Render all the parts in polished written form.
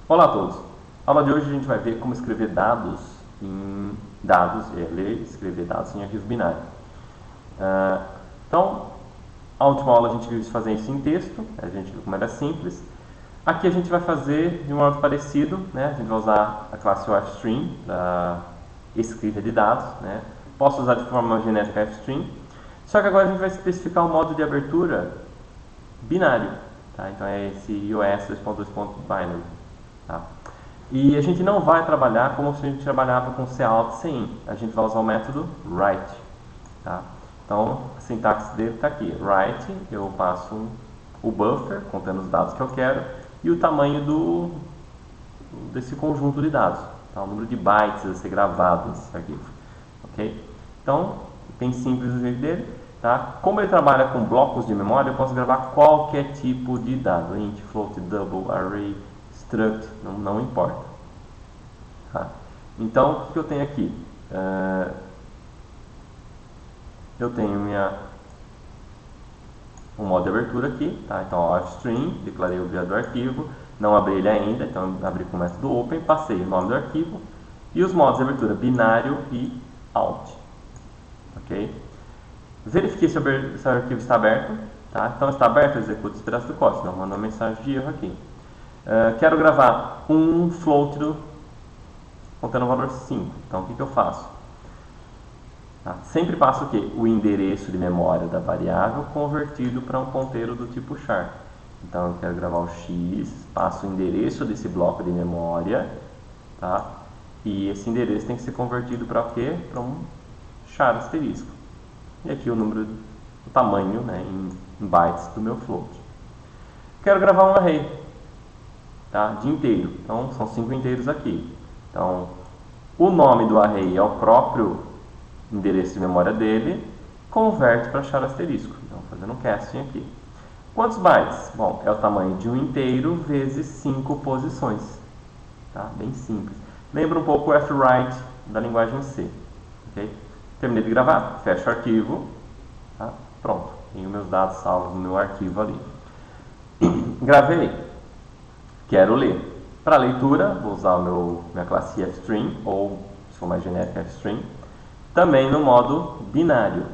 Olá a todos! Na aula de hoje a gente vai ver como escrever dados ler e escrever dados em arquivo binário. Então, a última aula a gente viu fazer isso em texto, a gente viu como era simples. Aqui a gente vai fazer de um modo parecido, né? A gente vai usar a classe OFString para escrita de dados, né? Posso usar de forma genérica FString, só que agora a gente vai especificar o modo de abertura binário, tá? Então é esse iOS 2.2.binary, tá? E a gente não vai trabalhar como se a gente trabalhava com cout sem. A gente vai usar o método write, tá? Então a sintaxe dele está aqui. Write, eu passo o buffer contendo os dados que eu quero e o tamanho desse conjunto de dados, tá? O número de bytes a ser gravado nesse arquivo, ok? Então, bem simples o jeito dele, tá? Como ele trabalha com blocos de memória, eu posso gravar qualquer tipo de dado, int, float, double, array, struct, não importa, tá? Então, o que eu tenho aqui? Eu tenho um modo de abertura aqui, tá? Então, OFString, declarei o objeto do arquivo, não abri ele ainda, então abri com o método open, passei o nome do arquivo e os modos de abertura binário e alt, ok? Verifiquei se o arquivo está aberto, tá? Então está aberto, eu executo esse pedaço do código, não manda uma mensagem de erro aqui. Quero gravar um float contendo o valor 5, então o que eu faço? Tá? Sempre passo o quê? O endereço de memória da variável convertido para um ponteiro do tipo char. Então eu quero gravar o x, passo o endereço desse bloco de memória, tá? E esse endereço tem que ser convertido para o quê? Para um char asterisco. E aqui o tamanho, né, em bytes do meu float. Quero gravar um array, tá, de inteiro. Então são 5 inteiros aqui. Então o nome do array é o próprio endereço de memória dele, converte para char asterisco. Então fazendo um casting aqui. Quantos bytes? Bom, é o tamanho de um inteiro vezes 5 posições. Tá? Bem simples. Lembra um pouco o fwrite da linguagem C. Okay? Terminei de gravar, fecho o arquivo. Tá? Pronto, tenho meus dados salvos no meu arquivo ali. Gravei, quero ler. Para leitura, vou usar minha classe FString, ou se for mais genérica, FString. Também no modo binário.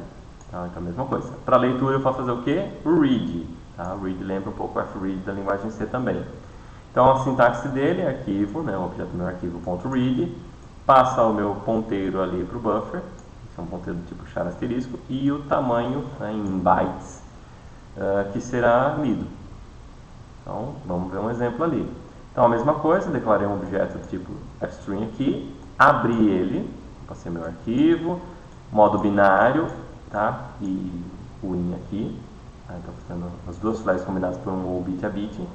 Tá? Então a mesma coisa. Para leitura eu posso fazer o quê? O read. Tá? O read lembra um pouco o fread da linguagem C também. Então a sintaxe dele é arquivo, né? O objeto do meu arquivo.read, passa o meu ponteiro ali para o buffer, que é um ponteiro do tipo char asterisco, e o tamanho, né, em bytes, que será lido. Então vamos ver um exemplo ali. Então a mesma coisa, declarei um objeto do tipo fstring aqui, abri ele, passei meu arquivo, modo binário, tá? E o in aqui. Então fazendo as duas flags combinadas por um ou bit a bit.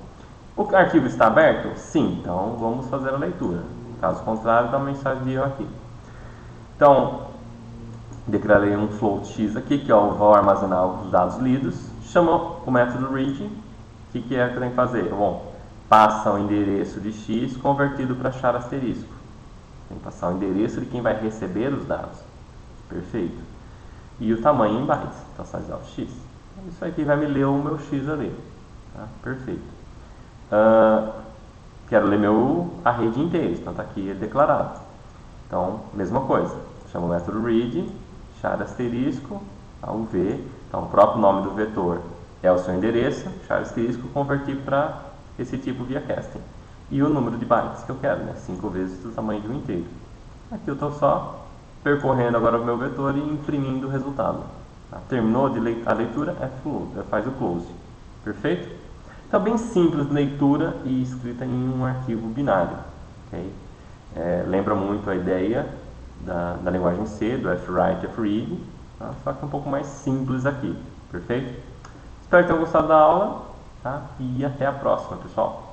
O arquivo está aberto? Sim, então vamos fazer a leitura. Caso contrário, dá uma mensagem de erro aqui. Então, declarei um float x aqui, que vou armazenar os dados lidos. Chamo o método read. O que é que eu tenho que fazer? Bom, passa o endereço de x convertido para char asterisco. Tem que passar o endereço de quem vai receber os dados. Perfeito. E o tamanho em bytes. Então, size of x. Isso aqui vai me ler o meu x ali. Tá? Perfeito. Quero ler meu array de inteiros, então está aqui declarado. Então, mesma coisa, chamo o método read, char asterisco, UV, então o próprio nome do vetor é o seu endereço, char asterisco, convertir para esse tipo via casting. E o número de bytes que eu quero, né? 5 vezes o tamanho de um inteiro. Aqui eu estou só percorrendo agora o meu vetor e imprimindo o resultado. Tá? Terminou a leitura, faz o close. Perfeito? Então, bem simples, leitura e escrita em um arquivo binário. Okay? Lembra muito a ideia da linguagem C, do fwrite e fread, tá? Só que um pouco mais simples aqui. Perfeito? Espero que tenham gostado da aula, tá? E até a próxima, pessoal.